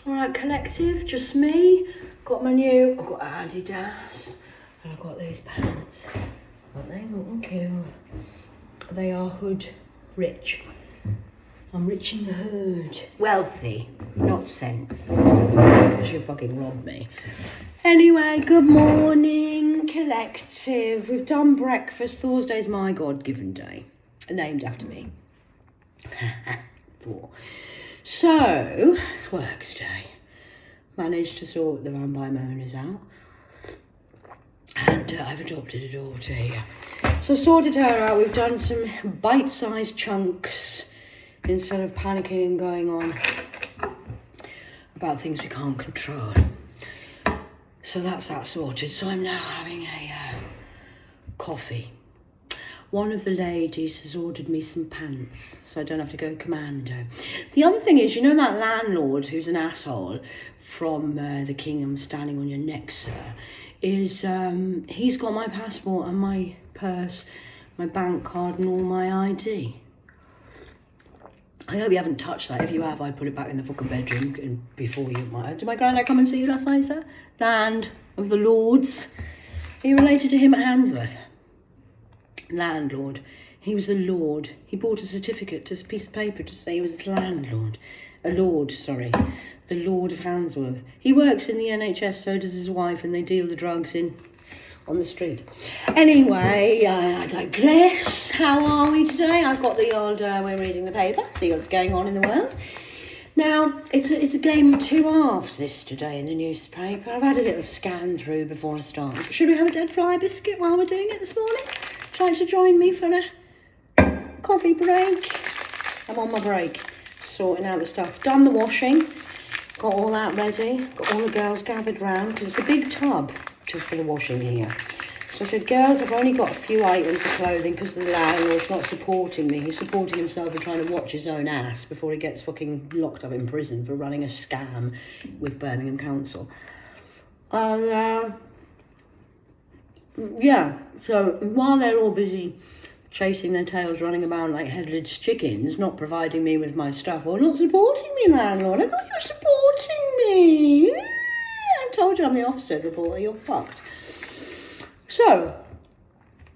Alright, collective, just me. I've got Adidas, and I've got these pants. Aren't they looking cute? They are hood rich. I'm rich in the hood. Wealthy, not sense. Because you fucking robbed me. Anyway, good morning, collective. We've done breakfast. Thursday's my God-given day. Named after me. 4. So, it's works day. Managed to sort the vampire moaners out. And I've adopted a daughter here. So sorted her out. We've done some bite-sized chunks instead of panicking and going on about things we can't control. So that's that sorted. So I'm now having a coffee. One of the ladies has ordered me some pants, so I don't have to go commando. The other thing is, you know that landlord who's an asshole from the Kingdom standing on your neck, sir, is he's got my passport and my purse, my bank card and all my ID. I hope you haven't touched that. If you have, I put it back in the fucking bedroom and before you. Did my granddad come and see you last night, sir? Land of the Lords. Are you related to him at Handsworth? Landlord. He was a lord. He bought a certificate, a piece of paper to say he was the landlord. A lord, sorry. The Lord of Handsworth. He works in the NHS, so does his wife, and they deal the drugs in on the street. Anyway, I digress. How are we today? I've got the old, we're reading the paper, see what's going on in the world. Now, it's a game of two halves this today in the newspaper. I've had a little scan through before I start. Should we have a dead fly biscuit while we're doing it this morning? Trying to join me for a coffee break? I'm on my break, sorting out the stuff. Done the washing, got all that ready, got all the girls gathered round, because it's a big tub for the washing here. So I said, girls, I've only got a few items of clothing because the landlord's not supporting me. He's supporting himself and trying to watch his own ass before he gets fucking locked up in prison for running a scam with Birmingham Council. Yeah, so while they're all busy chasing their tails, running about like headless chickens, not providing me with my stuff, or not supporting me, landlord. I thought you were supporting me. I told you I'm the Ofsted reporter, you're fucked. So,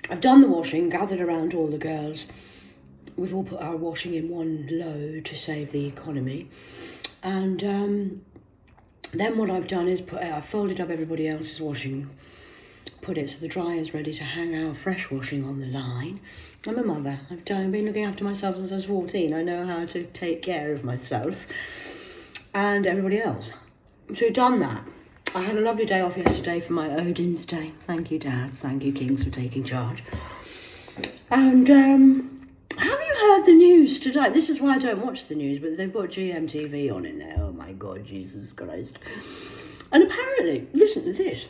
I've done the washing, gathered around all the girls. We've all put our washing in one load to save the economy. And then what I've done is I've folded up everybody else's washing, put it so the dryer's ready to hang our fresh washing on the line. I'm a mother. I've been looking after myself since I was 14. I know how to take care of myself and everybody else. So we've done that. I had a lovely day off yesterday for my Odin's Day. Thank you, dads. Thank you, kings, for taking charge. And have you heard the news today? This is why I don't watch the news, but they've got GMTV on in there. Oh my God, Jesus Christ. And apparently, listen to this.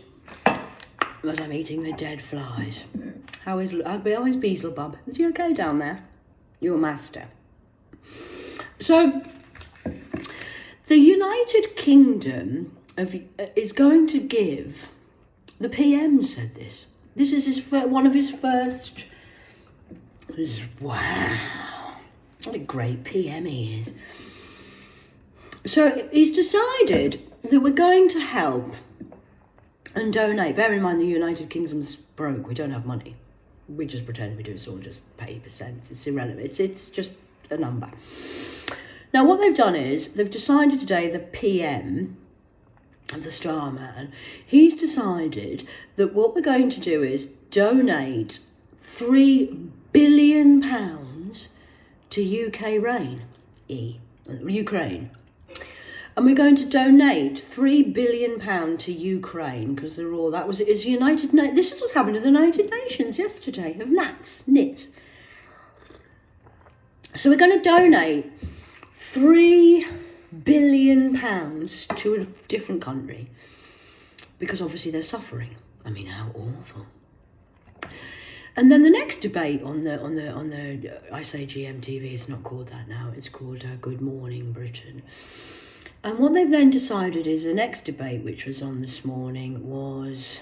As I'm eating the dead flies. How is Beelzebub? Is he okay down there? Your master. So, the United Kingdom is going to give, the PM said this. This is one of his first. Wow, what a great PM he is. So he's decided that we're going to help and donate. Bear in mind the United Kingdom's broke. We don't have money. We just pretend we do. It's all just paper cents. It's irrelevant. It's just a number. Now what they've done is they've decided today, the PM and the star man, he's decided that what we're going to do is donate £3 billion to Ukraine. And we're going to donate £3 billion to Ukraine because this is what's happened to the United Nations yesterday of nits. So we're going to donate £3 billion to a different country because obviously they're suffering. I mean, how awful. And then the next debate on the I say GMTV, it's not called that now, it's called Good Morning Britain. And what they've then decided is the next debate, which was on this morning, was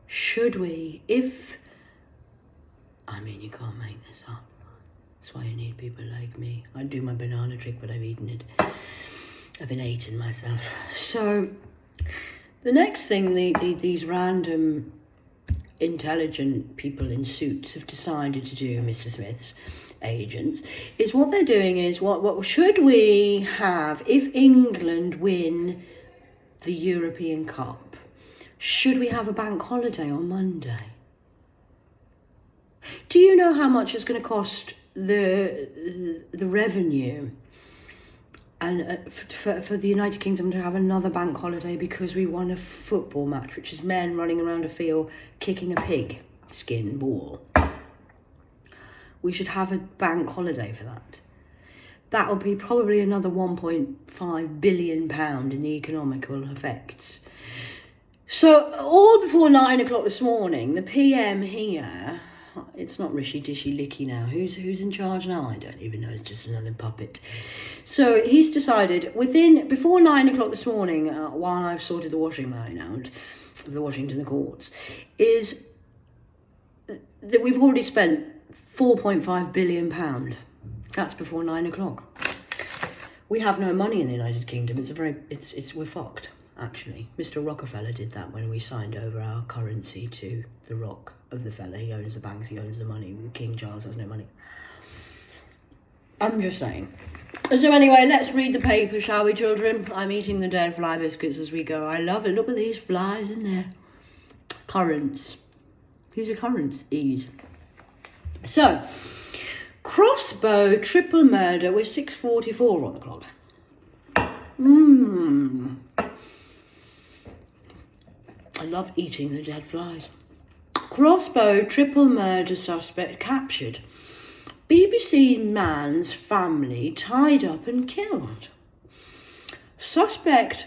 should we, I mean, you can't make this up. That's why you need people like me. I'd do my banana trick, but I've eaten it. I've been eating myself. So the next thing these random intelligent people in suits have decided to do, Mr. Smith's agents, is what they're doing is what should we have if England win the European Cup? Should we have a bank holiday on Monday? Do you know how much it's going to cost the revenue and for the United Kingdom to have another bank holiday because we won a football match, which is men running around a field kicking a pig skin ball? We should have a bank holiday for that. That will be probably another £1.5 billion in the economical effects. So all before 9 o'clock this morning, the PM here, it's not Rishi Dishy Licky now. Who's in charge now? I don't even know. It's just another puppet. So he's decided before 9 o'clock this morning, while I've sorted the washing line out of the Washington courts, is that we've already spent £4.5 billion. That's before 9 o'clock. We have no money in the United Kingdom. We're fucked. Actually, Mr. Rockefeller did that when we signed over our currency to the Rock of the fella. He owns the banks, he owns the money. King Charles has no money. I'm just saying. So anyway, let's read the paper, shall we, children? I'm eating the dead fly biscuits as we go. I love it. Look at these flies in there. Currants. These are currants. Ease. So, crossbow triple murder with 6:44 on the clock. I love eating the dead flies. Crossbow triple murder suspect captured. BBC man's family tied up and killed. Suspect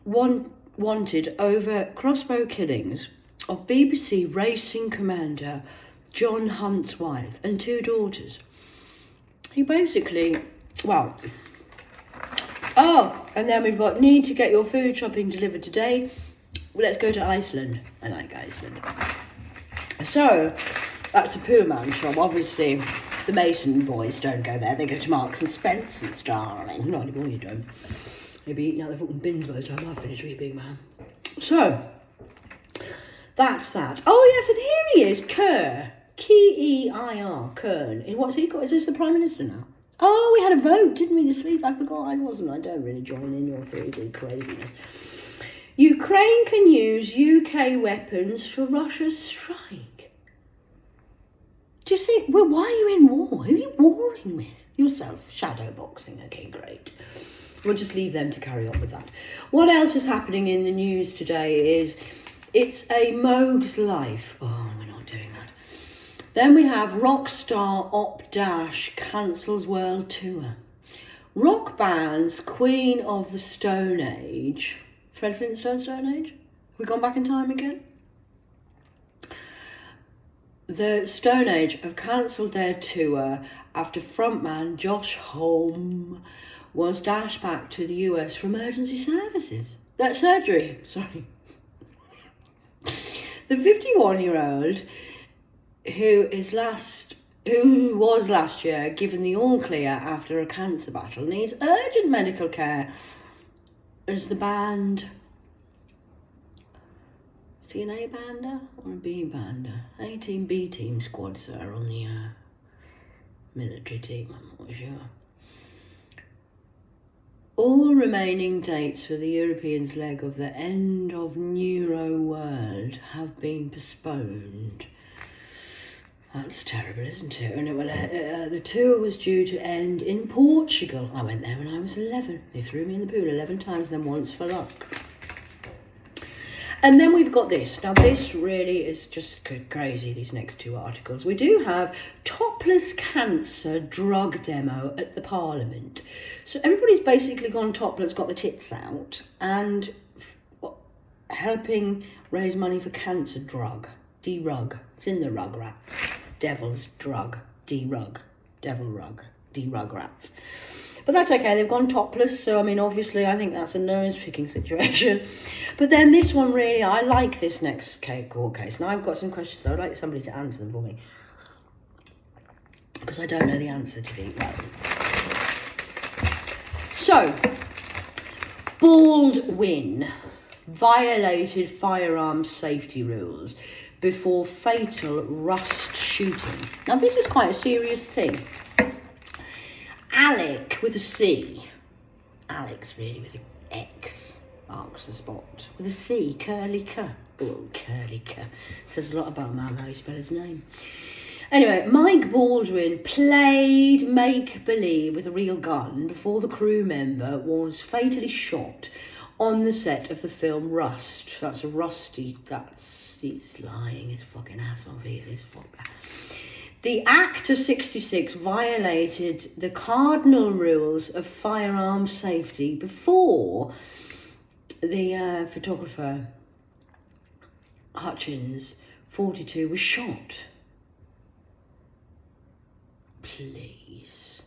wanted over crossbow killings of BBC racing commander John Hunt's wife and 2 daughters. He basically, and then we've got need to get your food shopping delivered today. Let's go to Iceland. I like Iceland. So, that's a poor man's shop. Obviously, the Mason boys don't go there. They go to Marks and Spencer's, darling. Not anymore, you don't. You'll be eating out the fucking bins by the time I finish with you, big man. So, that's that. Oh, yes, and here he is, Kerr. K-E-I-R, Kern. What's he called? Is this the Prime Minister now? Oh, we had a vote, didn't we, this week? I forgot I wasn't. I don't really join in your crazy craziness. Ukraine can use UK weapons for Russia's strike. Do you see? Well, why are you in war? Who are you warring with? Yourself. Shadow boxing. Okay, great. We'll just leave them to carry on with that. What else is happening in the news today is it's a MaoCK's life. Oh, we're not doing that. Then we have rock star Op Dash cancels world tour. Rock band's Queen of the Stone Age. Fred Flintstone's Stone Age? Have we gone back in time again? The Stone Age have cancelled their tour after frontman Josh Homme was dashed back to the US for emergency surgery. Sorry. The 51-year-old who was last year given the all clear after a cancer battle needs urgent medical care as the band. Is he an A bander or a B bander? A team, B team squad, sir, on the military team, I'm not sure. All remaining dates for the Europeans' leg of the End of Neuro World have been postponed. That's terrible, isn't it? And the tour was due to end in Portugal. I went there when I was 11. They threw me in the pool 11 times, then once for luck. And then we've got this. Now, this really is just crazy, these next 2 articles. We do have topless cancer drug demo at the Parliament. So everybody's basically gone topless, got the tits out, and helping raise money for cancer drug. D-rug. It's in the Rugrats. Devil's drug. D-rug. Devil rug. D-rugrats. But that's okay, they've gone topless, so I mean, obviously, I think that's a nose-picking situation. But then this one really, I like this next court case. Now, I've got some questions, so I'd like somebody to answer them for me. Because I don't know the answer to these. Right. So, Baldwin violated firearms safety rules before fatal Rust shooting. Now, this is quite a serious thing. Alec with a C. Alex really with an X marks the spot. With a C, curly K. Oh, curly K. Says a lot about man how you spell his name. Anyway, Mike Baldwin played make-believe with a real gun before the crew member was fatally shot on the set of the film Rust. That's a rusty, he's lying his fucking ass off here, this fucker. The actor 66 violated the cardinal rules of firearms safety before the photographer Hutchins, 42, was shot. Please.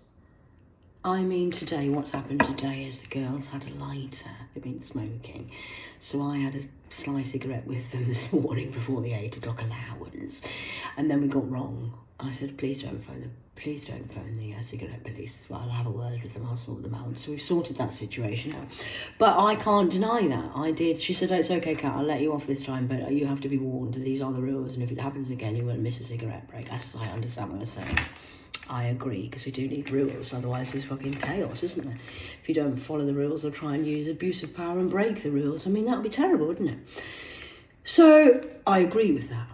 I mean, today, what's happened today is the girls had a lighter. They've been smoking. So I had a sly cigarette with them this morning before the 8 o'clock allowance. And then we got wrong. I said, please don't phone the cigarette police. Well, I'll have a word with them. I'll sort them out. So we've sorted that situation out. But I can't deny that. I did. She said, oh, it's okay, Kat. I'll let you off this time. But you have to be warned. These are the rules. And if it happens again, you won't miss a cigarette break. As I understand what I'm saying. I agree, because we do need rules, otherwise there's fucking chaos, isn't there? If you don't follow the rules or try and use abuse of power and break the rules, I mean, that would be terrible, wouldn't it? So, I agree with that.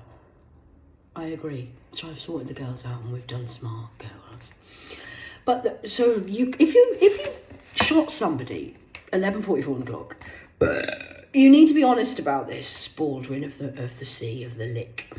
I agree. So I've sorted the girls out and we've done smart girls. But, so, if you've shot somebody 11:44 on the clock, you need to be honest about this, Baldwin of the sea, of the lick.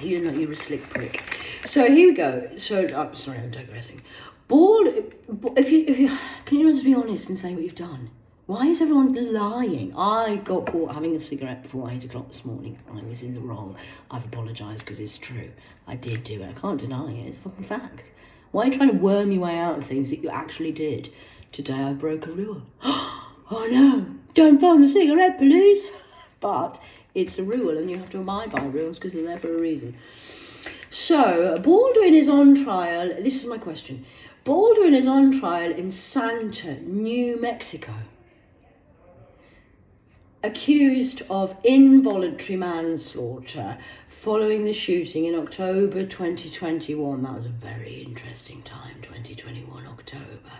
You know, you're a slick prick. So here we go. So sorry, I'm digressing. If you can you just be honest and say what you've done? Why is everyone lying? I got caught having a cigarette before 8 o'clock this morning. I was in the wrong. I've apologised because it's true. I did do it. I can't deny it. It's a fucking fact. Why are you trying to worm your way out of things that you actually did? Today I broke a rule. Oh no! Don't phone the cigarette police. But it's a rule, and you have to abide by rules because they're there for a reason. So, Baldwin is on trial. This is my question. Baldwin is on trial in Santa, New Mexico, accused of involuntary manslaughter following the shooting in October 2021. That was a very interesting time, 2021 October.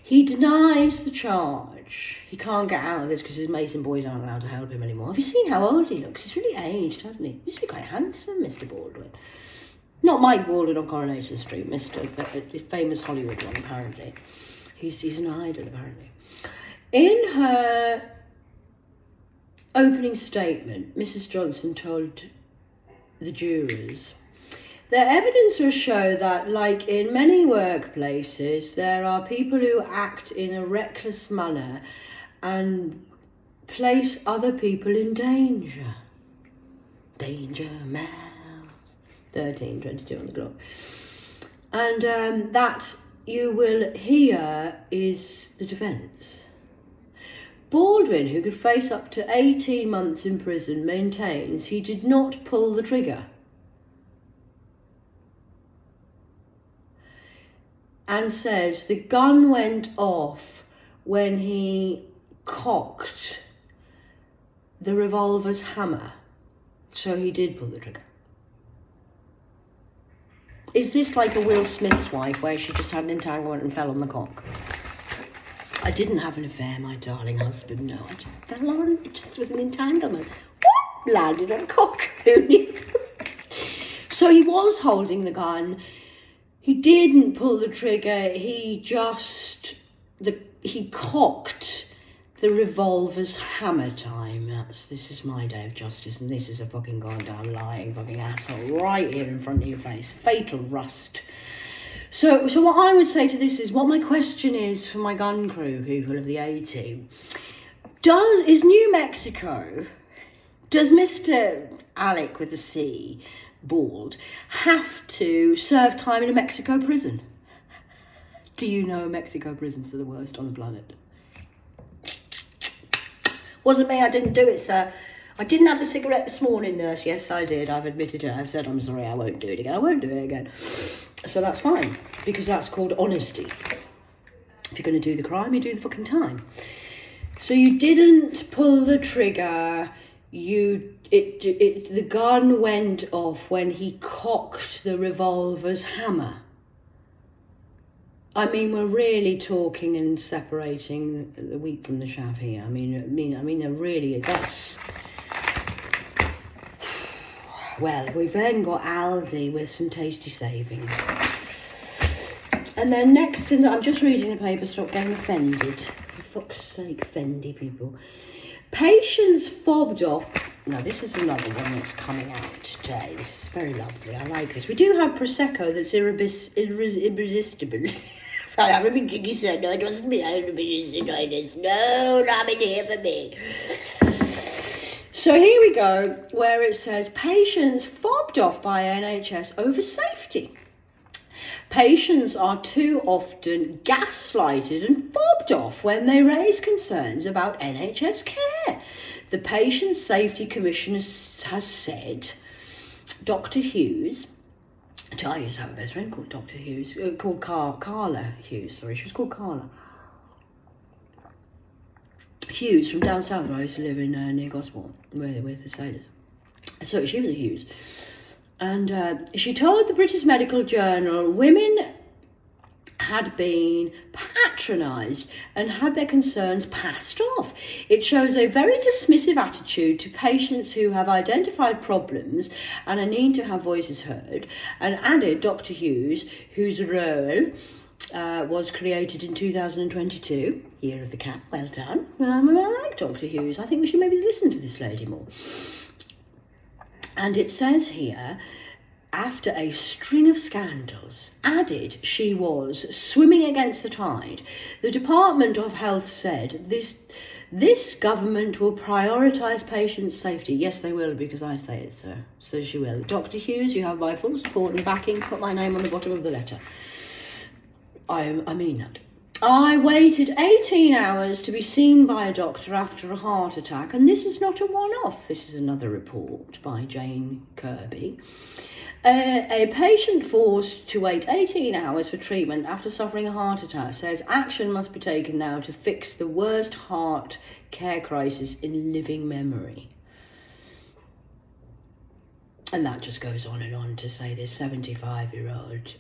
He denies the charge. He can't get out of this because his Mason boys aren't allowed to help him anymore. Have you seen how old he looks? He's really aged, hasn't he? He used to be quite handsome, Mr. Baldwin. Not Mike Baldwin on Coronation Street, the famous Hollywood one, apparently. He's an idol, apparently. In her opening statement, Mrs. Johnson told the jurors, the evidence will show that, like in many workplaces, there are people who act in a reckless manner and place other people in danger. Danger, mouse. 13:22 on the clock. And that you will hear is the defence. Baldwin, who could face up to 18 months in prison, maintains he did not pull the trigger. And says the gun went off when he cocked the revolver's hammer. So he did pull the trigger. Is this like a Will Smith's wife where she just had an entanglement and fell on the cock? I didn't have an affair, my darling husband. No, I just fell on. It just was an entanglement. What? Landed on a cock. Who knew? So he was holding the gun. He didn't pull the trigger. He cocked the revolver's hammer time. This is my day of justice, and this is a fucking goddamn lying fucking asshole right here in front of your face. Fatal Rust. So what I would say to this is, what my question is for my gun crew, people of the A-team, is New Mexico, does Mr. Alec with the C, Bald, have to serve time in a Mexico prison? Do you know Mexico prisons are the worst on the planet? Wasn't me, I didn't do it, sir. I didn't have the cigarette this morning, nurse. Yes, I did. I've admitted it. I've said I'm sorry. I won't do it again. I won't do it again. So that's fine, because that's called honesty. If you're going to do the crime, you do the fucking time. So you didn't pull the trigger. The gun went off when he cocked the revolver's hammer. I mean, we're really talking and separating the wheat from the chaff here. I mean, they're really, that's... Well, we've then got Aldi with some tasty savings. And then next, I'm just reading the paper, stop getting offended. For fuck's sake, offendy people. Patients fobbed off. Now, this is another one that's coming out today. This is very lovely. I like this. We do have Prosecco that's irresistible. I haven't been drinking, so no, it wasn't me. I haven't been drinking. No, not in here for me. So here we go, where it says patients fobbed off by NHS over safety. Patients are too often gaslighted and fobbed off when they raise concerns about NHS care. The Patient Safety Commission has said, Dr. Hughes, I used to have a best friend called Dr. Hughes, called Carla Hughes, sorry, she was called Carla Hughes from down south where I used to live in near Gosport, with the sailors. So she was a Hughes. And she told the British Medical Journal women had been patronised and had their concerns passed off. It shows a very dismissive attitude to patients who have identified problems and a need to have voices heard, and added Dr. Hughes, whose role was created in 2022, Year of the Cat. Well done. I like Dr. Hughes. I think we should maybe listen to this lady more. And it says here, after a string of scandals, added she was swimming against the tide. The Department of Health said this government will prioritise patient safety. Yes, they will, because I say it, sir. So she will. Dr. Hughes, you have my full support and backing. Put my name on the bottom of the letter. I mean that. I waited 18 hours to be seen by a doctor after a heart attack, and this is not a one-off. This is another report by Jane Kirby. A patient forced to wait 18 hours for treatment after suffering a heart attack says action must be taken now to fix the worst heart care crisis in living memory. And that just goes on and on to say this 75-year-old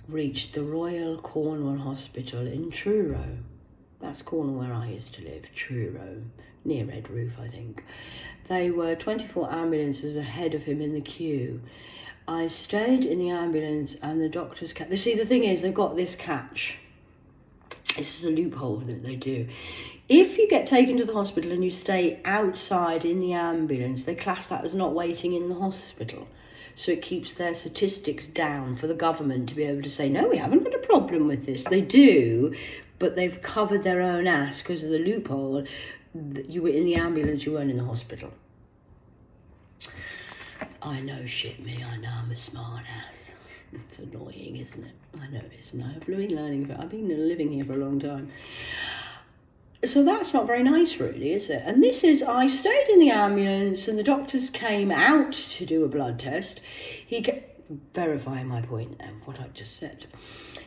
reached the Royal Cornwall Hospital in Truro. That's Cornwall where I used to live, Truro, near Red Roof, I think. They were 24 ambulances ahead of him in the queue. I stayed in the ambulance and the doctors... See, the thing is, they've got this catch. This is a loophole that they do. If you get taken to the hospital and you stay outside in the ambulance, they class that as not waiting in the hospital. So it keeps their statistics down for the government to be able to say, no, we haven't got a problem with this. They do, but they've covered their own ass because of the loophole. You were in the ambulance, you weren't in the hospital. I know, shit me, I know I'm a smart ass. It's annoying, isn't it? I know this, and I've been learning, I've been living here for a long time. So that's not very nice, really, is it? And this is, I stayed in the ambulance and the doctors came out to do a blood test. Verifying my point and what I've just said.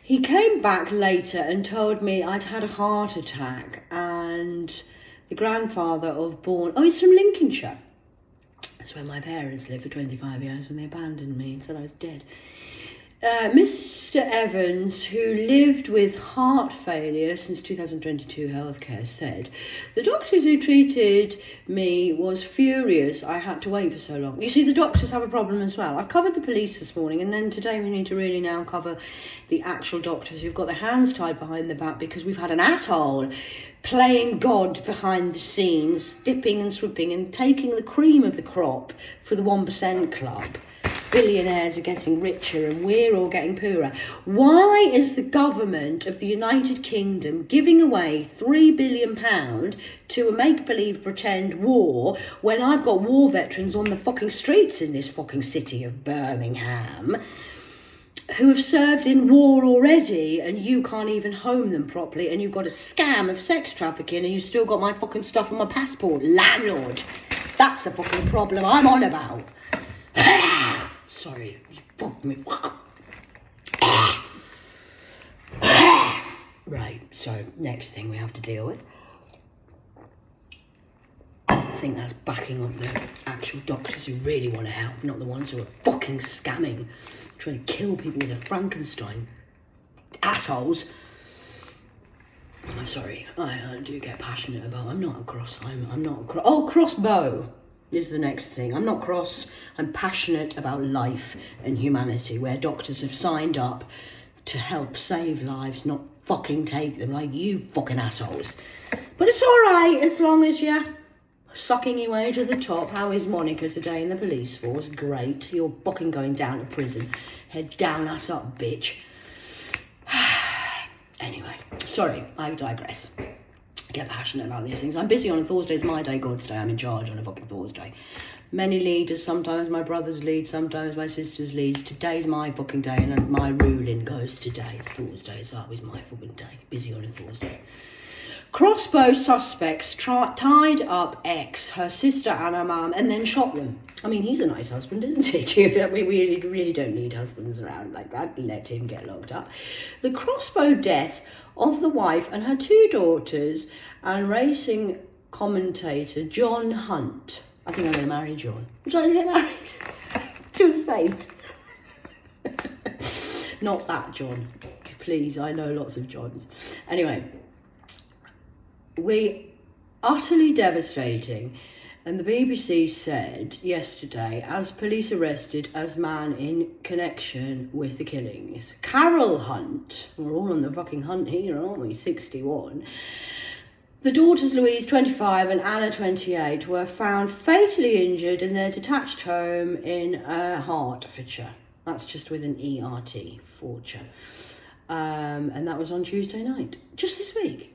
He came back later and told me I'd had a heart attack, and the grandfather of he's from Lincolnshire. That's where my parents lived for 25 years when they abandoned me and said I was dead. Mr. Evans, who lived with heart failure since 2022 healthcare, said, the doctors who treated me was furious I had to wait for so long. You see, the doctors have a problem as well. I covered the police this morning, and then today we need to really now cover the actual doctors who've got their hands tied behind their back because we've had an asshole playing God behind the scenes, dipping and swooping and taking the cream of the crop for the 1% club. Billionaires are getting richer and we're all getting poorer. Why is the government of the United Kingdom giving away £3 billion to a make-believe pretend war when I've got war veterans on the fucking streets in this fucking city of Birmingham who have served in war already, and you can't even home them properly, and you've got a scam of sex trafficking and you've still got my fucking stuff on my passport? Landlord. That's a fucking problem I'm on about. Sorry, fuck me. Right, so next thing we have to deal with. I think that's backing up the actual doctors who really want to help, not the ones who are fucking scamming, trying to kill people with a Frankenstein. Assholes. Sorry, I do get passionate about. I'm not a cross. I'm not a cross. Oh, crossbow is the next thing. I'm not cross. I'm passionate about life and humanity, where doctors have signed up to help save lives, not fucking take them like you fucking assholes. But it's all right as long as you're sucking your way to the top. How is Monica today in the police force? Great. You're fucking going down to prison. Head down, ass up, bitch. Anyway, sorry, I digress. I get passionate about these things. I'm busy on a Thursday. It's my day, God's day. I'm in charge on a fucking Thursday. Many leaders, sometimes my brothers lead, sometimes my sisters lead. Today's my fucking day, and my ruling goes today. It's Thursday, so that was my fucking day. Busy on a Thursday. Crossbow suspects tied up ex, her sister and her mum, and then shot them. I mean, he's a nice husband, isn't he? We really don't need husbands around like that. Let him get locked up. The crossbow death of the wife and her 2 daughters and racing commentator John Hunt. I think I'm going to marry John. Would you like to get married to a saint? Not that John. Please, I know lots of Johns. Anyway. Utterly devastating, and the BBC said yesterday, as police arrested as man in connection with the killings. Carol Hunt, we're all on the fucking hunt here, aren't we? 61. The daughters Louise, 25, and Anna, 28, were found fatally injured in their detached home in Hertfordshire. That's just with an E-R-T, Fortune. And that was on Tuesday night, just this week.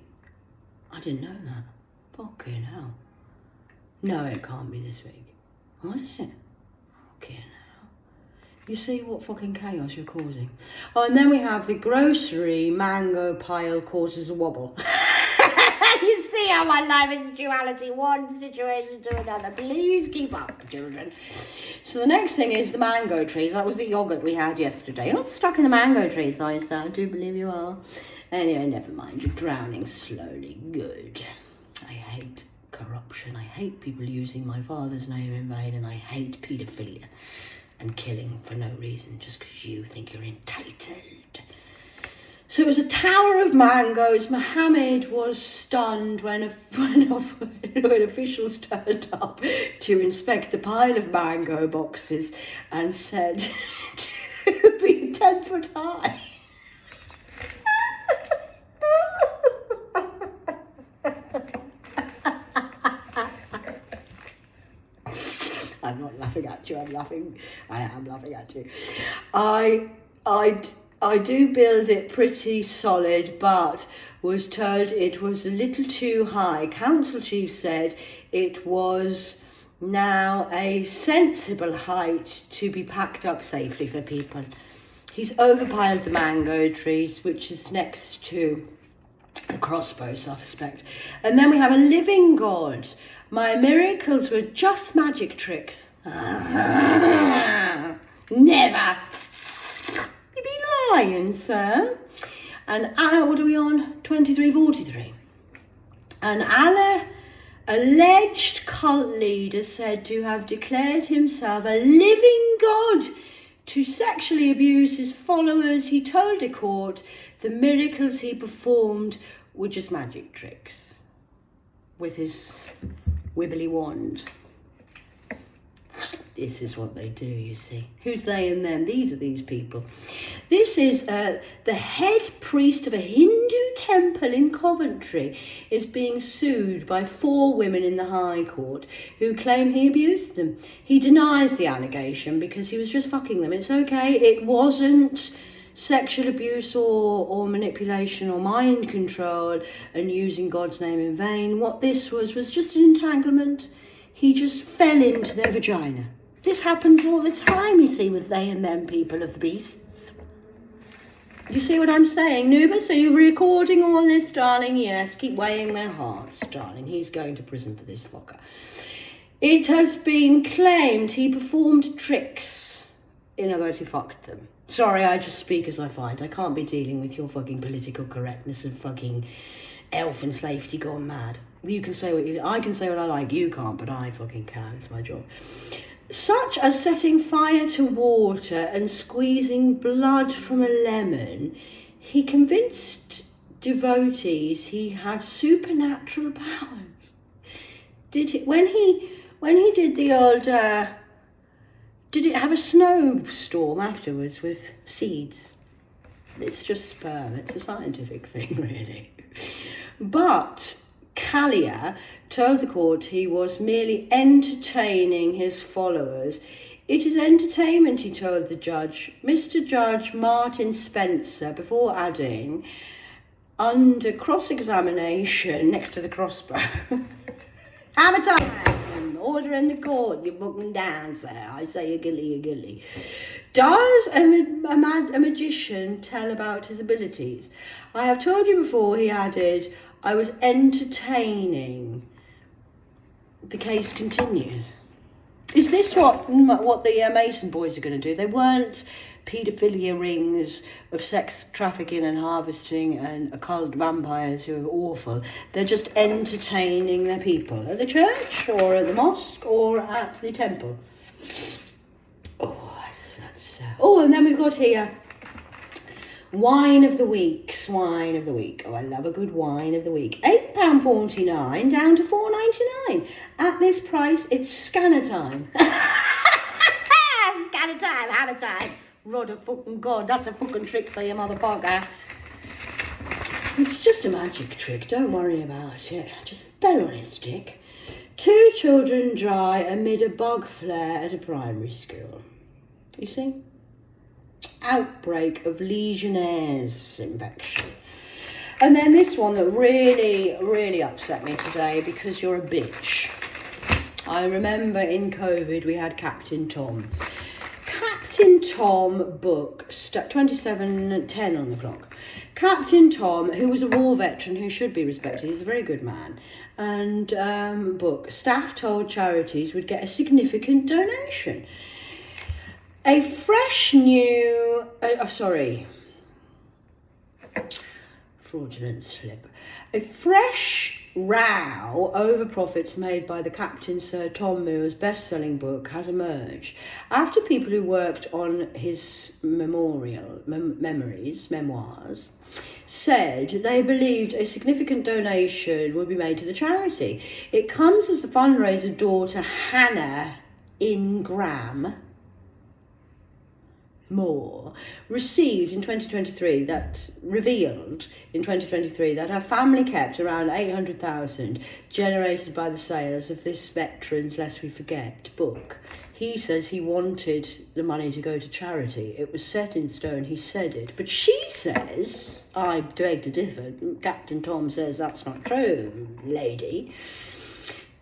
I didn't know that. Fucking hell. No, it can't be this week. Was it? Fucking hell. You see what fucking chaos you're causing. Oh, and then we have the grocery mango pile causes a wobble. You see how my life is duality, one situation to another. Please keep up, children. So the next thing is the mango trees. That was the yogurt we had yesterday. You're not stuck in the mango trees, are you, sir? I do believe you are. Anyway, never mind. You're drowning slowly. Good. I hate corruption. I hate people using my father's name in vain, and I hate paedophilia and killing for no reason just because you think you're entitled. So it was a tower of mangoes. Mohammed was stunned when officials turned up to inspect the pile of mango boxes and said to be 10 foot high. I'm not laughing at you, I am laughing at you. I do build it pretty solid, but was told it was a little too high. Council chief said it was now a sensible height to be packed up safely for people. He's overpiled the mango trees, which is next to the crossbow suspect. And then we have a living God. My miracles were just magic tricks. Never. You be lying, sir. And Anna, what are we on? 2343. And Anna, alleged cult leader, said to have declared himself a living God to sexually abuse his followers. He told a court the miracles he performed were just magic tricks with his wibbly wand. This is what they do, you see. Who's they and them? These are these people. This is the head priest of a Hindu temple in Coventry is being sued by 4 women in the High Court who claim he abused them. He denies the allegation because he was just fucking them. It's okay. It wasn't sexual abuse or manipulation or mind control and using God's name in vain. What this was just an entanglement. He just fell into their vagina. This happens all the time, you see, with they and them people of the beasts. You see what I'm saying, Nuba? So you're recording all this, darling? Yes, keep weighing their hearts, darling. He's going to prison for this fucker. It has been claimed he performed tricks. In other words, he fucked them. Sorry, I just speak as I find. I can't be dealing with your fucking political correctness and fucking health and safety gone mad. You can say I can say what I like, you can't, but I fucking can. It's my job. Such as setting fire to water and squeezing blood from a lemon, he convinced devotees he had supernatural powers. When he did the old did it have a snowstorm afterwards with seeds? It's just sperm. It's a scientific thing, really. But Kalia told the court he was merely entertaining his followers. It is entertainment, he told the judge, Mr. Judge Martin Spencer, before adding, under cross-examination next to the crossbow. Hammer time! Order in the court, you're booking down, sir. I say you're guilty. Does a magician tell about his abilities? I have told you before, he added, I was entertaining. The case continues. Is this what the Mason boys are going to do? They weren't paedophilia rings of sex trafficking and harvesting and occult vampires who are awful. They're just entertaining their people at the church or at the mosque or at the temple. Oh, and then we've got here wine of the week, swine of the week. Oh, I love a good wine of the week. £8.49 down to £4.99. At this price, it's scanner time. Scanner time, hammer time. Rod of fucking God, that's a fucking trick for you, motherfucker. It's just a magic trick, don't worry about it. Just spell on it, stick. 2 children die amid a bug flare at a primary school. You see? Outbreak of Legionnaire's infection. And then this one that really upset me today because you're a bitch. I remember in COVID we had Captain Tom. Captain Tom book, 27:10 on the clock. Captain Tom, who was a war veteran who should be respected, he's a very good man, and book, staff told charities would get a significant donation. A fresh new, fraudulent slip. A fresh row over profits made by the Captain Sir Tom Moore's best-selling book has emerged after people who worked on his memoirs, said they believed a significant donation would be made to the charity. It comes as the fundraiser daughter Hannah Ingram Moore revealed in 2023 that her family kept around 800,000 generated by the sales of this Veterans Lest We Forget book. He says he wanted the money to go to charity. It was set in stone, he said it. But she says, I beg to differ, Captain Tom says that's not true, lady.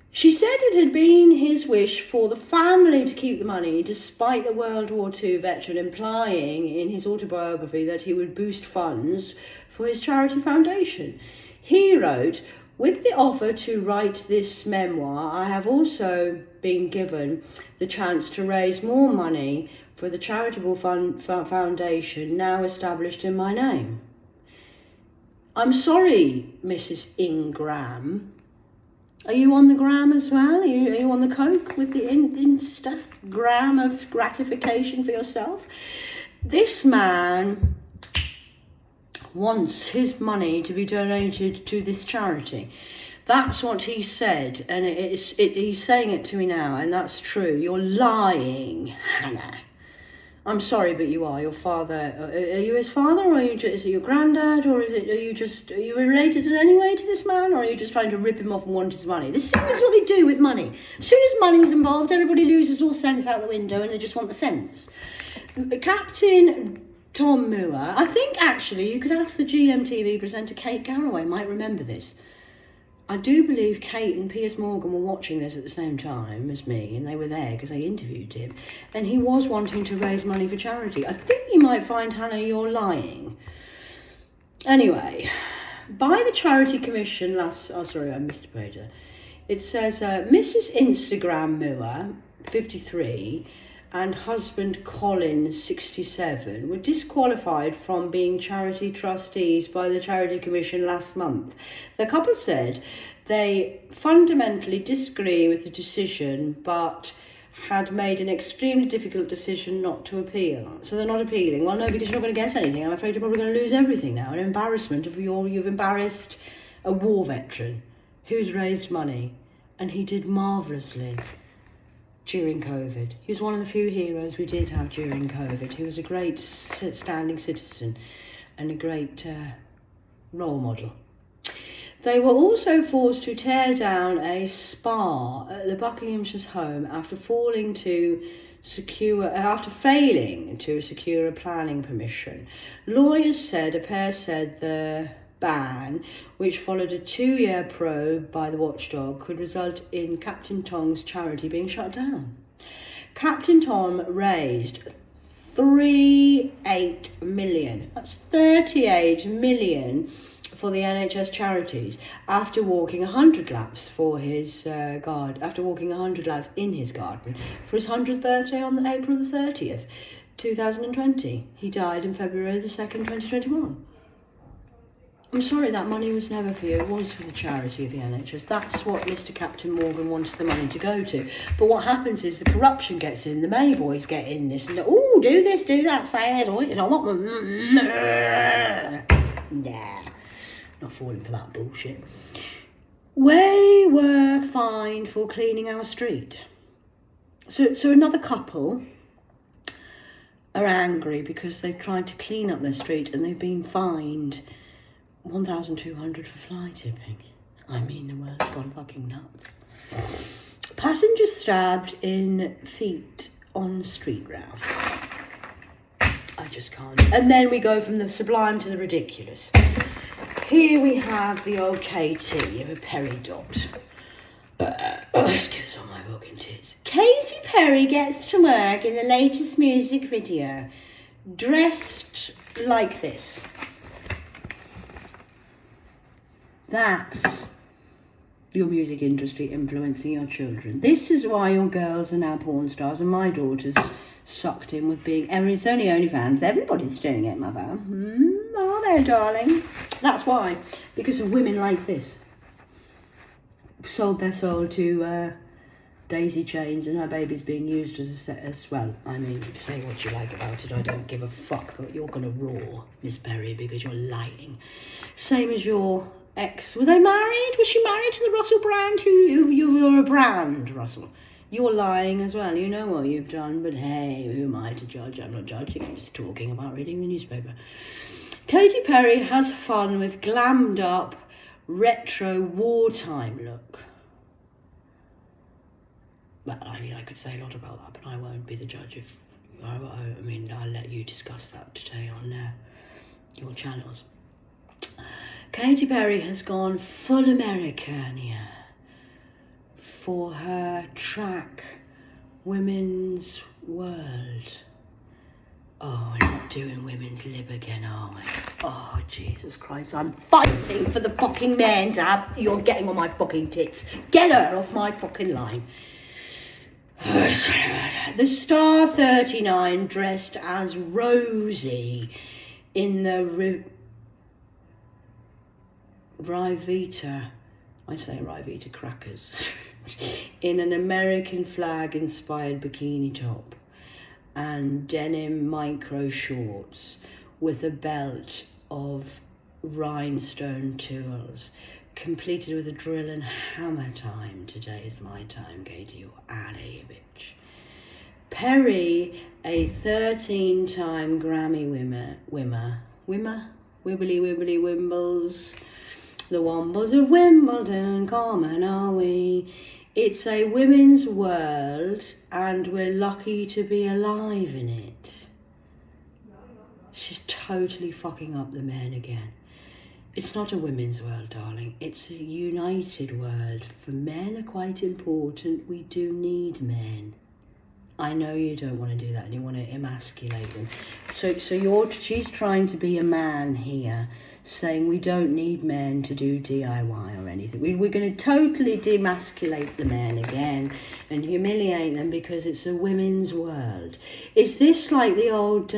She said it had been his wish for the family to keep the money, despite the World War II veteran implying in his autobiography that he would boost funds for his charity foundation. He wrote, with the offer to write this memoir, I have also been given the chance to raise more money for the charitable foundation now established in my name. I'm sorry, Mrs. Ingram. Are you on the gram as well? Are you on the coke with the Instagram of gratification for yourself? This man wants his money to be donated to this charity. That's what he said, and he's saying it to me now, and that's true. You're lying, Hannah. I'm sorry, but you are. Your father, are you his father, or is it your granddad, or are you related in any way to this man, or are you just trying to rip him off and want his money? This is what they do with money. As soon as money's involved, everybody loses all sense out the window, and they just want the sense. Captain Tom Moore, I think actually you could ask the GMTV presenter Kate Garraway, might remember this. I do believe Kate and Piers Morgan were watching this at the same time as me, and they were there because they interviewed him, and he was wanting to raise money for charity. I think you might find, Hannah, you're lying. Anyway, by the Charity Commission I missed a page there. It says, Mrs. Instagram Moore, 53, and husband Colin, 67, were disqualified from being charity trustees by the Charity Commission last month. The couple said they fundamentally disagree with the decision, but had made an extremely difficult decision not to appeal. So they're not appealing. Well, no, because you're not going to get anything. I'm afraid you're probably going to lose everything now. An embarrassment of you've embarrassed a war veteran who's raised money, and he did marvellously during COVID. He was one of the few heroes we did have during COVID. He was a great standing citizen and a great role model. They were also forced to tear down a spa at the Buckinghamshire's home after failing to secure a planning permission. Lawyers said a pair said the ban, which followed a 2-year probe by the watchdog, could result in Captain Tom's charity being shut down. Captain Tom raised 38 million. That's 38 million for the NHS charities after walking 100 laps for his after walking 100 laps in his garden for his 100th birthday on April the 30th, 2020. He died in February the 2nd, 2021. I'm sorry, that money was never for you. It was for the charity of the NHS. That's what Mr. Captain Morgan wanted the money to go to. But what happens is the corruption gets in, the May boys get in this, and oh, do this, do that, say this, I want nah, not falling for that bullshit. We were fined for cleaning our street. So another couple are angry because they've tried to clean up their street and they've been fined 1,200 for fly tipping. I mean, the world's gone fucking nuts. Passengers stabbed in feet on street row. I just can't. And then we go from the sublime to the ridiculous. Here we have the old KT of a peridot. Excuse all my fucking tits. Katy Perry gets to work in the latest music video, dressed like this. That's your music industry influencing your children. This is why your girls are now porn stars and my daughter's sucked in with being... it's only OnlyFans. Everybody's doing it, mother. Are they, darling? That's why. Because of women like this. Sold their soul to daisy chains and her baby's being used as well. I mean, say what you like about it. I don't give a fuck. But you're going to roar, Miss Perry, because you're lying. Same as your... ex. Were they married? Was she married to the Russell brand? You're a brand, Russell. You're lying as well. You know what you've done, but hey, who am I to judge? I'm not judging. I'm just talking about reading the newspaper. Katy Perry has fun with glammed up retro wartime look. Well, I mean, I could say a lot about that, but I won't be the judge if... I'll let you discuss that today on your channels. Katy Perry has gone full American here for her track Women's World. Oh, we're not doing women's lib again, are we? Oh, Jesus Christ, I'm fighting for the fucking men to have... You're getting on my fucking tits. Get her off my fucking line. The Star 39 dressed as Rosie in the Ryvita, I say Ryvita crackers, in an American flag inspired bikini top and denim micro shorts with a belt of rhinestone tools, completed with a drill and hammer time. Today is my time, Katie, you're out of here, bitch. Perry, a 13-time Grammy winner, Wibbly Wibbly Wimbles, the Wombles of Wimbledon, common are we. It's a women's world and we're lucky to be alive in it. She's totally fucking up the men again. It's not a women's world, darling. It's a united world. For men are quite important. We do need men. I know you don't want to do that and you want to emasculate them. So she's trying to be a man here. saying we don't need men to do DIY or anything. We're going to totally demasculate the men again and humiliate them because it's a women's world. Is this like the old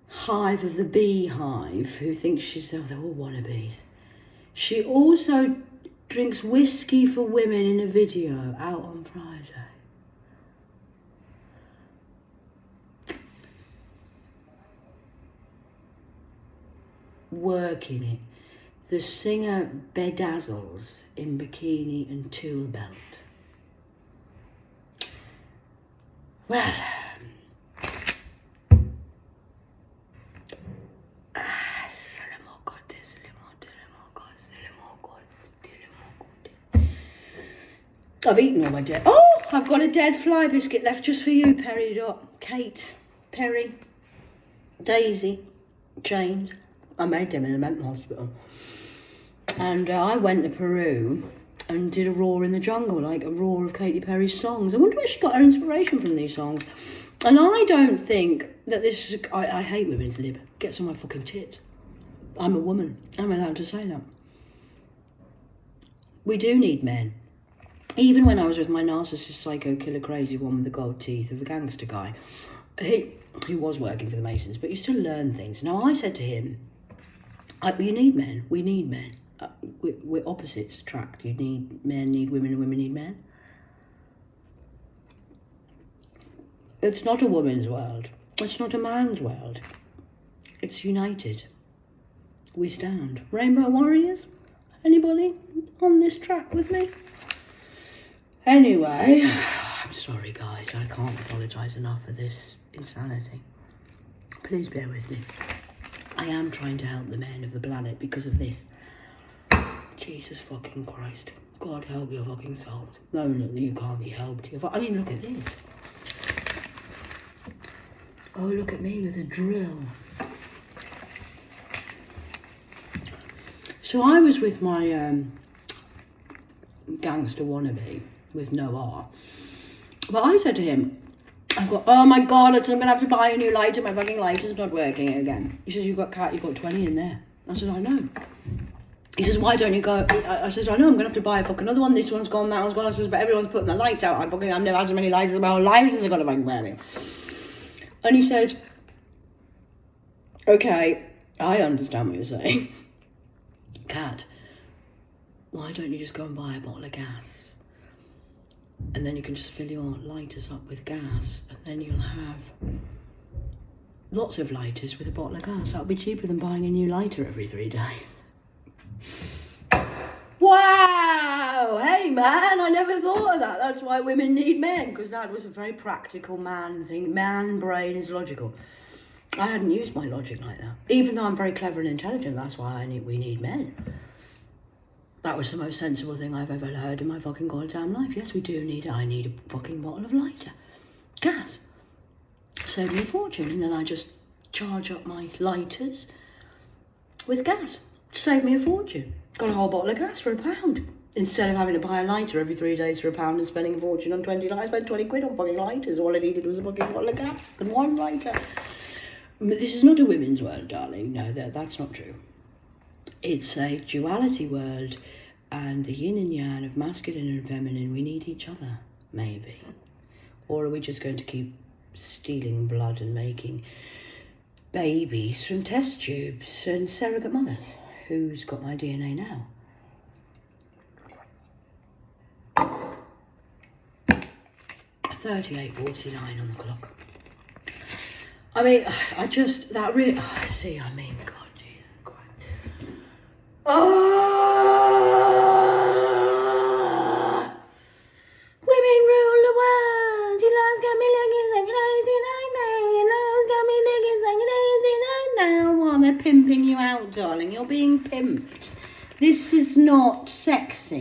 hive of the beehive who thinks they're all wannabes? She also drinks whiskey for women in a video out on Friday. Working it. The singer bedazzles in bikini and tool belt. Well, I've eaten all my dead. Oh, I've got a dead fly biscuit left just for you, Perry. Kate, Perry, Daisy, James. I made them in the mental hospital. And I went to Peru and did a roar in the jungle, like a roar of Katy Perry's songs. I wonder where she got her inspiration from these songs. And I don't think that this is... I hate women's lib. Gets on my fucking tits. I'm a woman. I'm allowed to say that. We do need men. Even when I was with my narcissist, psycho, killer, crazy one with the gold teeth of a gangster guy, he was working for the Masons, but you still learn things. Now, I said to him, you need men. We need men. We're opposites attract. Men need women and women need men. It's not a woman's world. It's not a man's world. It's united. We stand. Rainbow Warriors? Anybody on this track with me? Anyway, I'm sorry guys, I can't apologise enough for this insanity. Please bear with me. I am trying to help the men of the planet because of this. Jesus fucking Christ. God help your fucking souls. No, you can't be helped. I mean, look at this. Oh, look at me with a drill. So I was with my gangster wannabe with no R. But I said to him, I've got, oh my God, I'm going to have to buy a new lighter. My fucking lighter's not working again. He says, you've got 20 in there. I said, I know. He says, why don't you go? I said, I know, I'm going to have to buy a fucking another one. This one's gone, that one's gone. I says, but everyone's putting the lights out. I've never had so many lighters in my whole life since I got a fucking wearing. And he said, okay, I understand what you're saying. Kat, why don't you just go and buy a bottle of gas? And then you can just fill your lighters up with gas, and then you'll have lots of lighters with a bottle of gas. That'll be cheaper than buying a new lighter every 3 days. Wow! Hey man, I never thought of that. That's why women need men, because that was a very practical man thing. Man brain is logical. I hadn't used my logic like that. Even though I'm very clever and intelligent, that's why we need men. That was the most sensible thing I've ever heard in my fucking goddamn life. Yes, we do need it. I need a fucking bottle of lighter. Gas. Save me a fortune. And then I just charge up my lighters with gas. Save me a fortune. Got a whole bottle of gas for £1. Instead of having to buy a lighter every 3 days for £1 and spending a fortune on 20 lights, I spent 20 quid on fucking lighters. All I needed was a fucking bottle of gas and one lighter. This is not a women's world, darling. No, that's not true. It's a duality world, and the yin and yang of masculine and feminine, we need each other, maybe. Or are we just going to keep stealing blood and making babies from test tubes and surrogate mothers? Who's got my DNA now? $38.49 on the clock. I mean, God, Jesus Christ. Women rule the world. Your love's got me looking so crazy right now. Your love's got me looking so crazy right now. While they're pimping you out, darling. You're being pimped. This is not sexy.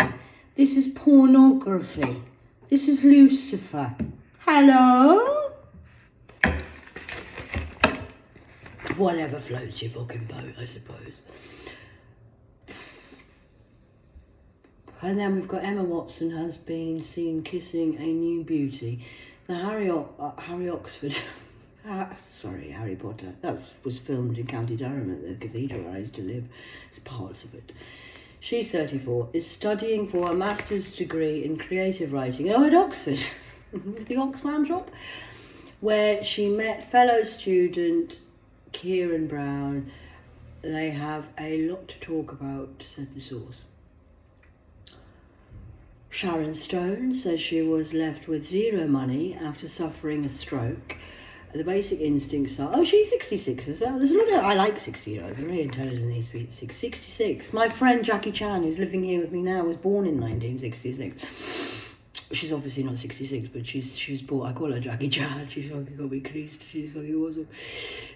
This is pornography. This is Lucifer. Hello? Whatever floats your fucking boat, I suppose. And then we've got Emma Watson has been seen kissing a new beauty. The Harry Oxford Harry Potter. That was filmed in County Durham at the cathedral where I used to live. It's parts of it. She's 34, is studying for a master's degree in creative writing at Oxford, the Oxfam shop, where she met fellow student Kieran Brown. They have a lot to talk about, said the source. Sharon Stone says she was left with zero money after suffering a stroke. The basic instincts are, she's 66 as well. There's a lot of, I like 60-year-olds, they're very intelligent, these people. 66. My friend Jackie Chan, who's living here with me now, was born in 1966. She's obviously not 66, but she was born, I call her Jackie Chan, she's fucking got me creased, she's fucking awesome.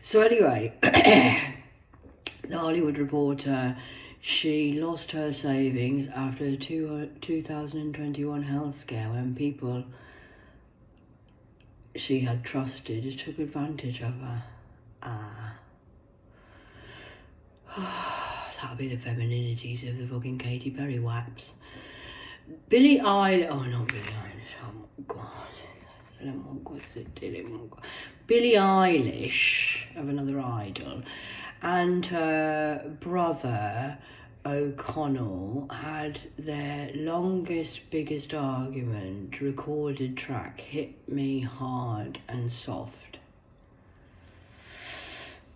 So anyway, the Hollywood Reporter, she lost her savings after a 2021 health scare when people she had trusted took advantage of her. That'll be the femininities of the fucking Katy Perry waps. Billie Eilish, not Billie Eilish, oh my god. Billie Eilish, of another idol, and her brother O'Connell had their longest, biggest argument recorded track, Hit Me Hard and Soft.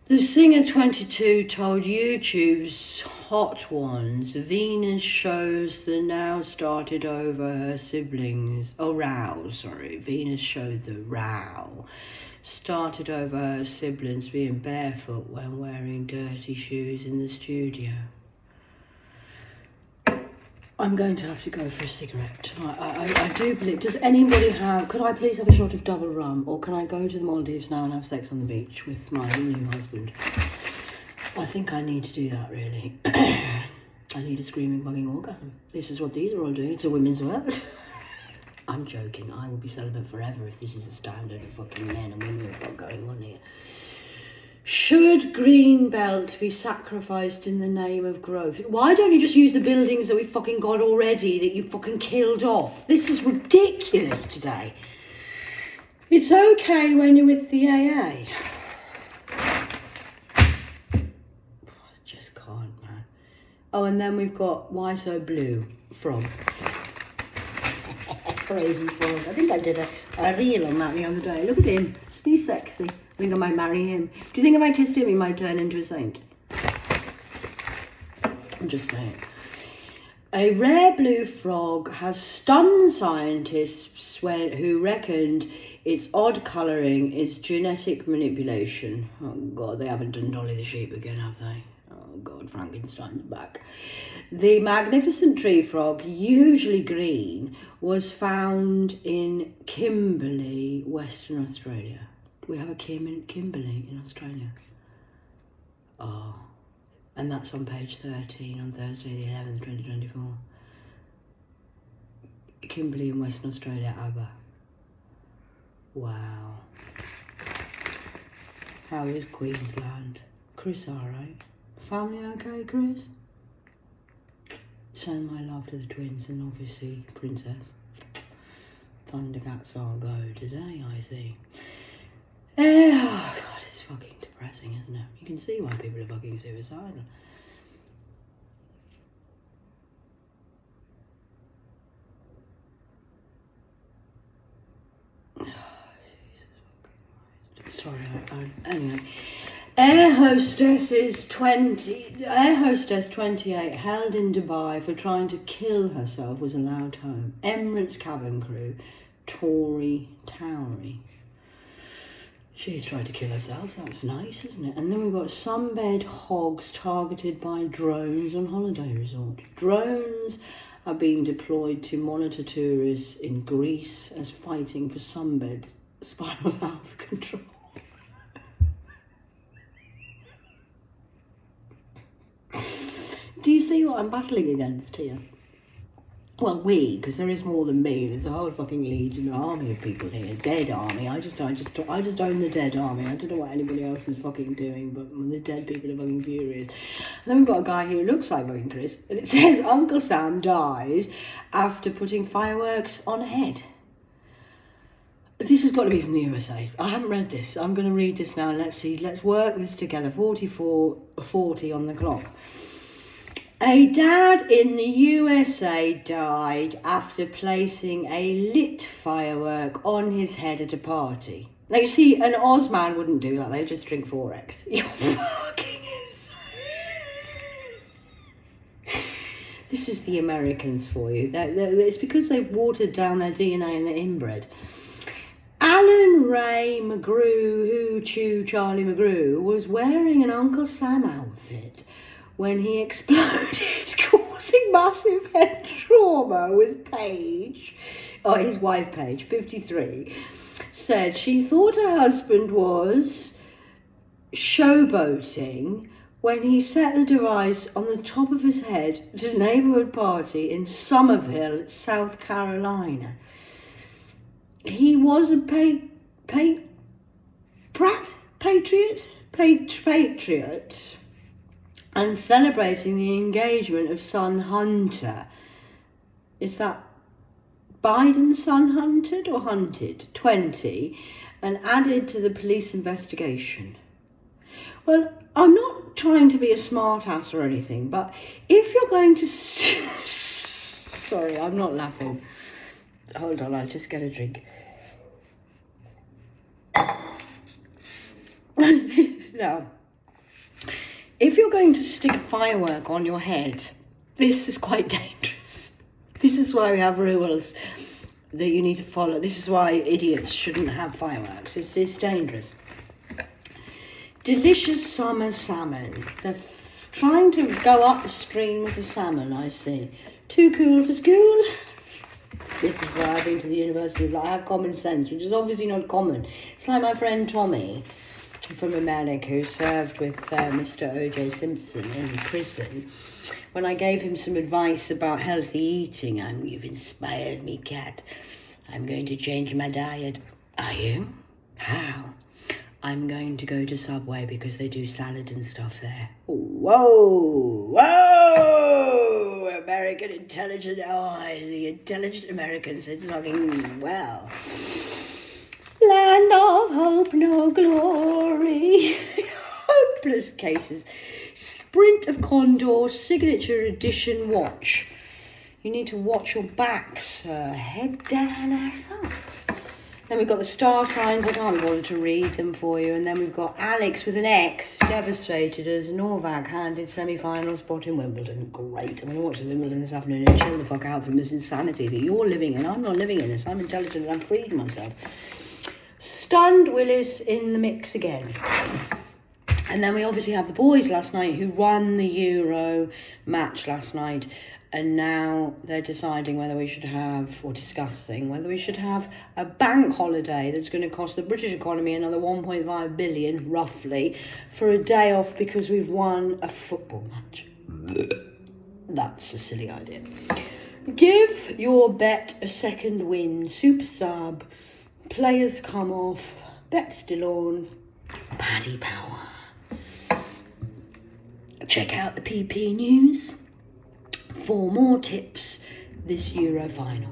The singer 22 told YouTube's Hot Ones Venus shows the now started over her siblings. Venus showed the row started over her siblings being barefoot when wearing dirty shoes in the studio. I'm going to have to go for a cigarette. I do believe, does anybody have, could I please have a shot of double rum, or can I go to the Maldives now and have sex on the beach with my new husband? I think I need to do that, really. I need a screaming, bugging orgasm. This is what these are all doing. It's a women's world. I'm joking. I will be celibate forever if this is the standard of fucking men and women we've got going on here. Should Greenbelt be sacrificed in the name of growth? Why don't you just use the buildings that we fucking got already that you fucking killed off? This is ridiculous today. It's okay when you're with the AA. I just can't, man. Oh, and then we've got Why So Blue Frog. Crazy frog. I think I did a reel on that the other day. Look at him. He's sexy. I think I might marry him. Do you think if I kissed him, he might turn into a saint? I'm just saying. A rare blue frog has stunned scientists who reckoned its odd colouring is genetic manipulation. Oh God, they haven't done Dolly the sheep again, have they? Oh God, Frankenstein's back. The magnificent tree frog, usually green, was found in Kimberley, Western Australia. We have a Kimberley in Australia. Oh, and that's on page 13 on Thursday the 11th, 2024. Kimberley in Western Australia, ABBA. Wow. How is Queensland? Chris alright? Family okay, Chris? Send my love to the twins and obviously Princess. Thundercats are go today, I see. Oh God, it's fucking depressing, isn't it? You can see why people are fucking suicidal. Oh, Jesus. Sorry, anyway. Air hostess 28 held in Dubai for trying to kill herself was allowed home. Emirates cabin crew, Tory Towery. She's tried to kill herself, so that's nice, isn't it? And then we've got sunbed hogs targeted by drones on holiday resort. Drones are being deployed to monitor tourists in Greece as fighting for sunbed spirals out of control. Do you see what I'm battling against here? Well, because there is more than me. There's a whole fucking legion, army of people here. Dead army. I just own the dead army. I don't know what anybody else is fucking doing, but the dead people are fucking furious. And then we've got a guy here who looks like fucking Chris, and it says Uncle Sam dies after putting fireworks on head. This has got to be from the USA. I haven't read this. I'm going to read this now. Let's see. Let's work this together. 44:40 on the clock. A dad in the USA died after placing a lit firework on his head at a party. Now, you see, an Oz man wouldn't do that. They just drink 4X. You're fucking insane. This is the Americans for you. It's because they've watered down their DNA and their inbred. Alan Ray McGrew, Who Chew Charlie McGrew, was wearing an Uncle Sam outfit when he exploded, causing massive head trauma with Paige, his wife Paige, 53, said she thought her husband was showboating when he set the device on the top of his head at a neighborhood party in Somerville, South Carolina. He was a patriot and celebrating the engagement of son Hunter. Is that Biden's son hunted or hunted? 20, and added to the police investigation. Well, I'm not trying to be a smartass or anything, but if you're going to... Sorry, I'm not laughing. Hold on, I'll just get a drink. Now, if you're going to stick a firework on your head, this is quite dangerous. This is why we have rules that you need to follow. This is why idiots shouldn't have fireworks. It's dangerous. Delicious summer salmon. They're trying to go upstream with the salmon, I see. Too cool for school. This is why I've been to the University of Life. I have common sense, which is obviously not common. It's like my friend Tommy from America, who served with Mr. O.J. Simpson in prison. When I gave him some advice about healthy eating, you've inspired me, Kat. I'm going to change my diet. Are you? How? I'm going to go to Subway because they do salad and stuff there. Whoa! American intelligent, the intelligent Americans are talking well. Land of hope, no glory. Hopeless cases. Sprint of Condor signature edition watch. You need to watch your back, sir. Head down, ass up. Then we've got the star signs. I can't be bothered to read them for you. And then we've got Alex with an X, devastated as Novak handed semi-final spot in Wimbledon. Great. I'm going to watch the Wimbledon this afternoon and chill the fuck out from this insanity that you're living in. I'm not living in this. I'm intelligent and I'm freed myself. Stunned Willis in the mix again. And then we obviously have the boys last night who won the Euro match last night. And now they're deciding whether we should have, or discussing, whether we should have a bank holiday that's going to cost the British economy another 1.5 billion, roughly, for a day off because we've won a football match. That's a silly idea. Give your bet a second win. Super sub. Players come off. Bet still on. Paddy power. Check out the PP news for more tips this Euro final.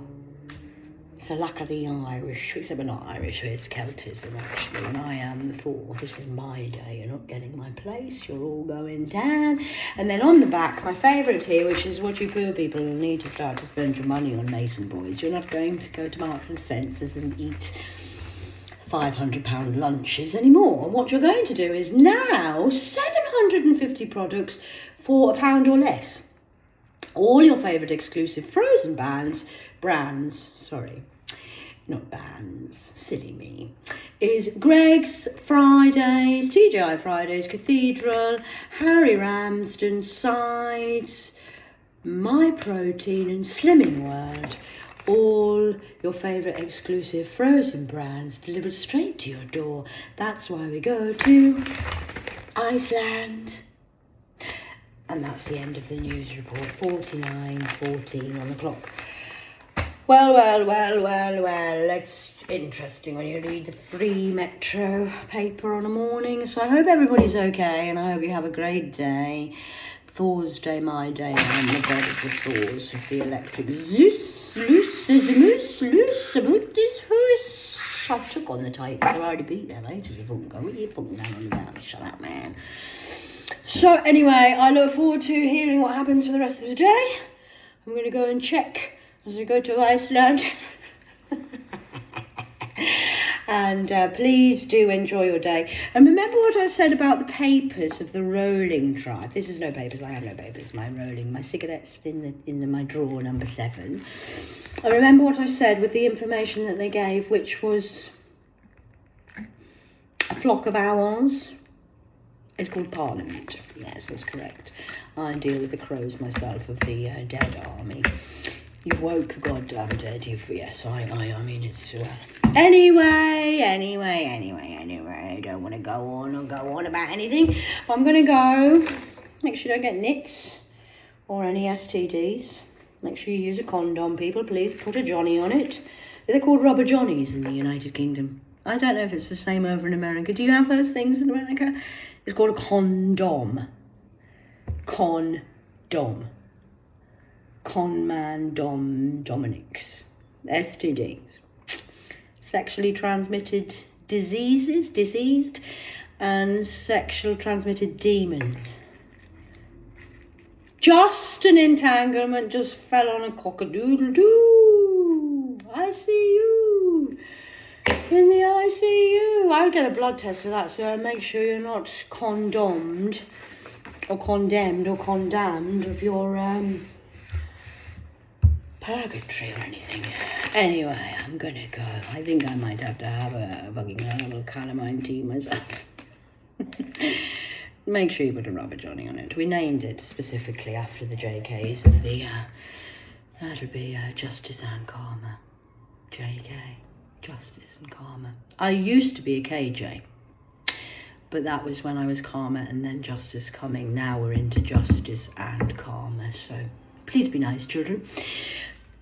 It's the luck of the Irish, except we're not Irish, it's Celtism actually, and I am the fourth. This is my day, you're not getting my place, you're all going down. And then on the back, my favourite here, which is what you poor people need to start to spend your money on, Mason boys. You're not going to go to Marks and Spencer's and eat £500 lunches anymore. And what you're going to do is now 750 products for £1 or less. All your favourite exclusive frozen brands, silly me, is Greg's Fridays, TGI Fridays, Cathedral, Harry Ramsden, Sides, My Protein and Slimming World. All your favourite exclusive frozen brands delivered straight to your door. That's why we go to Iceland. And that's the end of the news report. 49:14 on the clock. Well. It's interesting when you read the free Metro paper on a morning. So I hope everybody's okay and I hope you have a great day. Thursday, my day. I'm the god of the Thors of the electric Zeus, loose, about this horse. I took on the tape because I already beat them ages ago. Go, what are you fucking down on about? Shut up, man. So anyway, I look forward to hearing what happens for the rest of the day. I'm going to go and check as I go to Iceland. And please do enjoy your day. And remember what I said about the papers of the rolling tribe. This is no papers. I have no papers. My cigarettes in my drawer number 7. I remember what I said with the information that they gave, which was a flock of owls. It's called Parliament. Yes, that's correct. I deal with the crows myself of the dead army. You woke the goddamn dead. Yes, I mean, it's... Anyway, I don't want to go on about anything. I'm going to go. Make sure you don't get nits or any STDs. Make sure you use a condom, people. Please put a Johnny on it. They're called rubber Johnnies in the United Kingdom. I don't know if it's the same over in America. Do you have those things in America? It's called a condom. Condom. Conman Dominics. STDs. Sexually transmitted diseased, and sexually transmitted demons. Just an entanglement, just fell on a cock-a-doodle-doo. I see you in the ICU. I'll get a blood test for that, so make sure you're not condemned or condemned of your purgatory or anything. Anyway, I'm gonna go. I think I might have to have a fucking herbal calamine tea myself. Make sure you put a rubber Johnny on it. We named it specifically after the JKs of the, that'll be Justice and Karma. JK, Justice and Karma. I used to be a KJ, but that was when I was Karma and then Justice coming. Now we're into Justice and Karma, so please be nice, children.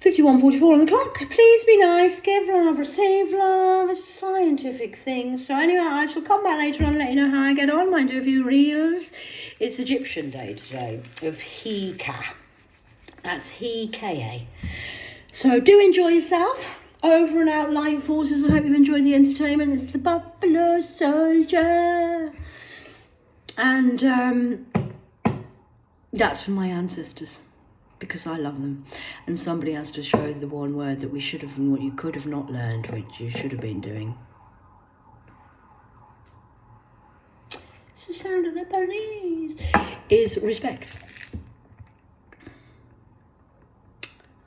51:44 on the clock. Please be nice, give love, receive love. It's a scientific thing. So anyway, I shall come back later on and let you know how I get on. Might do a few reels. It's Egyptian Day today of kiTkat. That's kiTkat. So do enjoy yourself. Over and out, light forces. I hope you've enjoyed the entertainment. It's the Buffalo Soldier. And that's from my ancestors, because I love them, and somebody has to show the one word that we should have and what you could have not learned, which you should have been doing. It's the sound of the police. Is respect.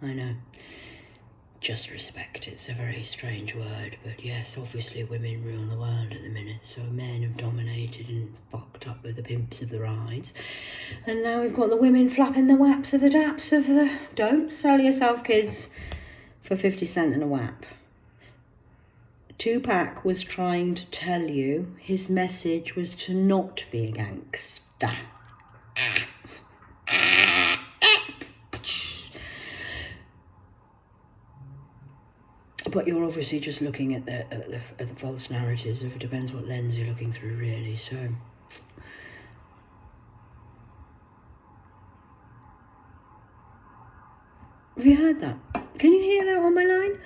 I know. Just respect. It's a very strange word, but yes, obviously women rule the world at the minute, so men have dominated and fucked up with the pimps of the rides, and now we've got the women flapping the waps of the daps of the don't sell yourself, kids, for 50 cent in a wap. Tupac was trying to tell you, his message was to not be a gangster. But you're obviously just looking at the false narratives. It depends what lens you're looking through, really. So, have you heard that? Can you hear that on my line?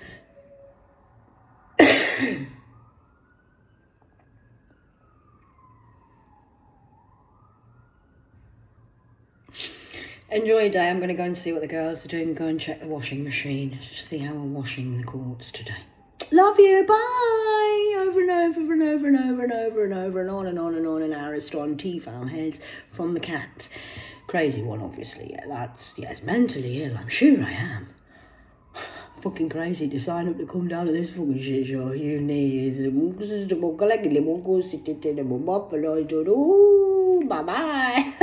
Enjoy your day. I'm going to go and see what the girls are doing. Go and check the washing machine. Just see how we're washing the courts today. Love you. Bye. Over and over and over and over and over and over and on and on and on. And Ariston T-foul heads from the cat. Crazy one, obviously. Yeah, that's, yes, mentally ill. I'm sure I am. Fucking crazy to sign up to come down to this fucking shit show. You need bye bye.